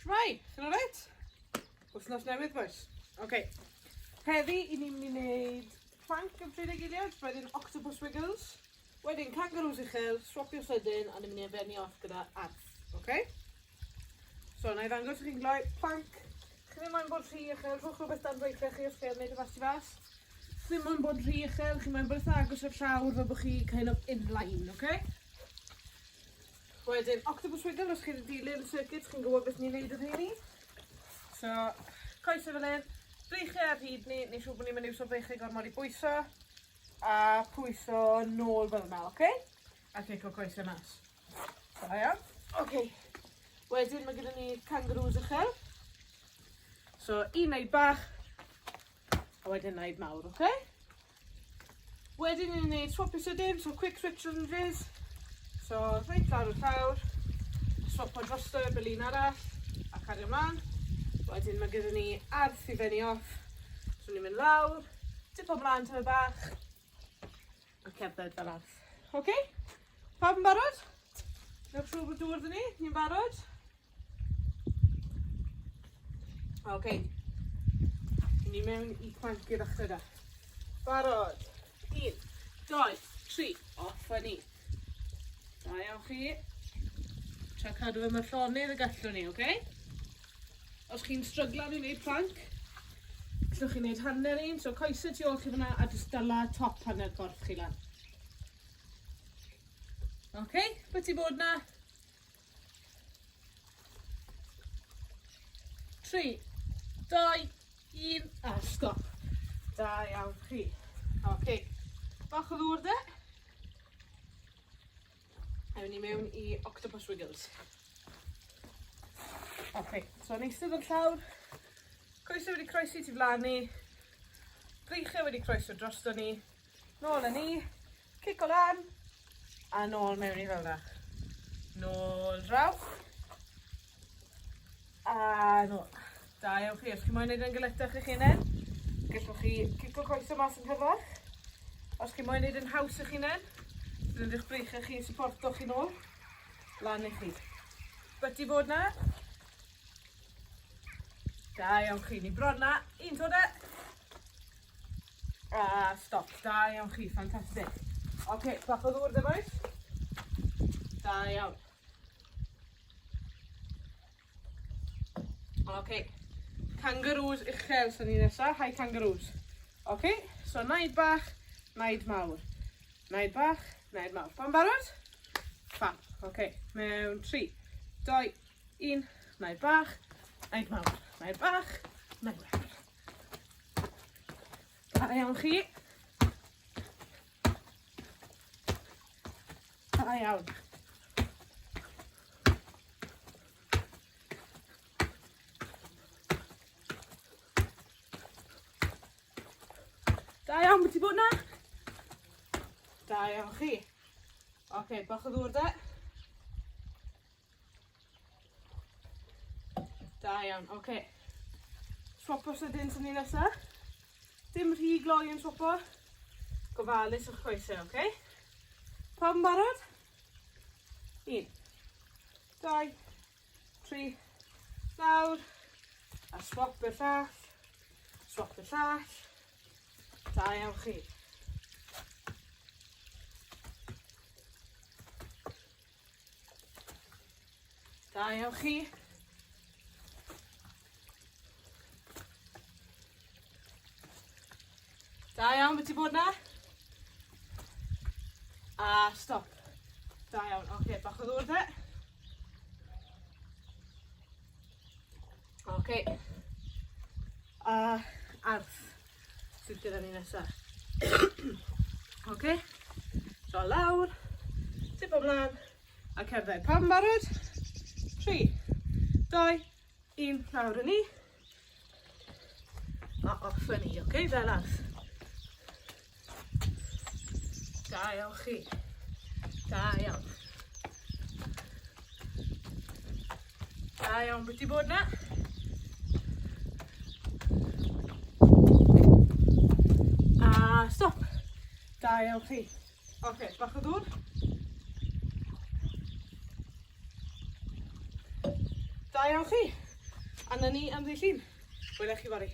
Shmai, sy'n alright? Wthnos newydd, boys. Ok. Heddi, i ni'n mynd i wneud plank yn pryd eiliad, wedyn octopus wiggles, wedyn kangaroos uchel, swapio sydyn, a ni'n mynd i efenni off gyda arth. Ok? So, na i ddangos i chi'n gloi plank. Chi ddim moyn bod rhy uchel, rhwch rhywbeth dan breithio chi os chi yn wneud y fas i fas. Chi ddim moyn bod rhy uchel, chi moyn bod eitha agos o'r llawr fel bod chi kind of in-line, ok? Wedyn, octopus wiggle, os chi wedi dilyn y circuit, chi'n gwybod beth ni'n neud yn heini. So, coesau fel un, breichau ar hyd ni, neu siw bod ni'n mynd iwso breichau gormod i bwyso, a pwyso nôl fel yma, oce? A cico coesau mas. Da iawn. Oce. Wedyn, mae gyda ni kangaroos uchel. So, un neud bach, a wedyn neud mawr, oce? Wedyn, ni'n neud swapio sydyn, so quick switch lunges. So, reit lawr o'r llawr, swapo drosto fel un arall, a cario mlaen. Wedyn mae gyda ni arth i fenni off. So ni'n mynd lawr, tipo mlaen tyma bach, a cerdded fel arth. Ok? Pawb yn barod? Newch siŵr bod dŵr dyn ni? Ni'n barod? Ok. Ni mewn i plank i'r ochr yna. Barod. 1, 2, 3, off a ni. Da iawn chi. Tra cadw fe mae'r llonydd y gallwn ni, oce? Os chi'n stryglan i wneud plank, gallwch chi wneud hanner un, so coesau tu ôl chi fyna a jyst dala top hanner corff chi lan. Oce? Beth i bod na? 3, 2, 1, a stop. Da iawn chi. Oce. Bach o ddŵr de? Ewn ni mewn i octopus wiggles. Ok, so yn eistedd o'r llawr, coesau wedi croesi tu flaen ni, breichau wedi croeso drosto ni, nôl â ni, cico lan, a nôl mewn i fel yna. Nôl draw, a nôl. Da iawn chi, os chi moyn neud yn gyletach eich hunain, gallwch chi cico coesau mas yn hyfach. Os chi moyn neud yn haws eich hunain, bydd eich breichau chi supporto chi nôl, lan i chi. Beth i bod na? Da iawn chi, ni bron na, un to de. A stop, da iawn chi, ffantastig. Ok, bach o ddŵr de boys. Da iawn. Ok, kangaroos uchel sy'n ni nesa, hai kangaroos. Ok, so naid bach, naid mawr. Naid bach, naid mawr. Pa'n barod? Fab. Ok, mewn 3, 2, 1, naid bach, naid mawr. Naid bach, naid mawr. Da iawn chi. Da iawn. Da iawn, beth i bod na? Da iawn chi. Ok, bach o ddŵr de. Da iawn, ok. Swapo sydyn sy'n ni nesa. Dim rhy gloi yn swapo. Gofalus o'ch coesau, ok? Pawb yn barod? 1, 2, 3, lawr. A swap y llall. Swap y llall. Da iawn chi. Da iawn chi. Da iawn, beth i bod na? A stop. Da iawn, oce, bach o ddŵr de. Oce. A arth sydd gyda ni nesaf. Oce. So lawr, tip o mlaen, a cerdded. Pawb yn barod? 3, 2, 1, lawr yn ni. A off yn ni, oce, fel arth. Da iawn chi. Da iawn. Da iawn, beth i bod na? A stop. Da iawn chi. Ok, bach o ddŵr. Da iawn chi. A na ni am ddi llun. Hwyl eich chi fory.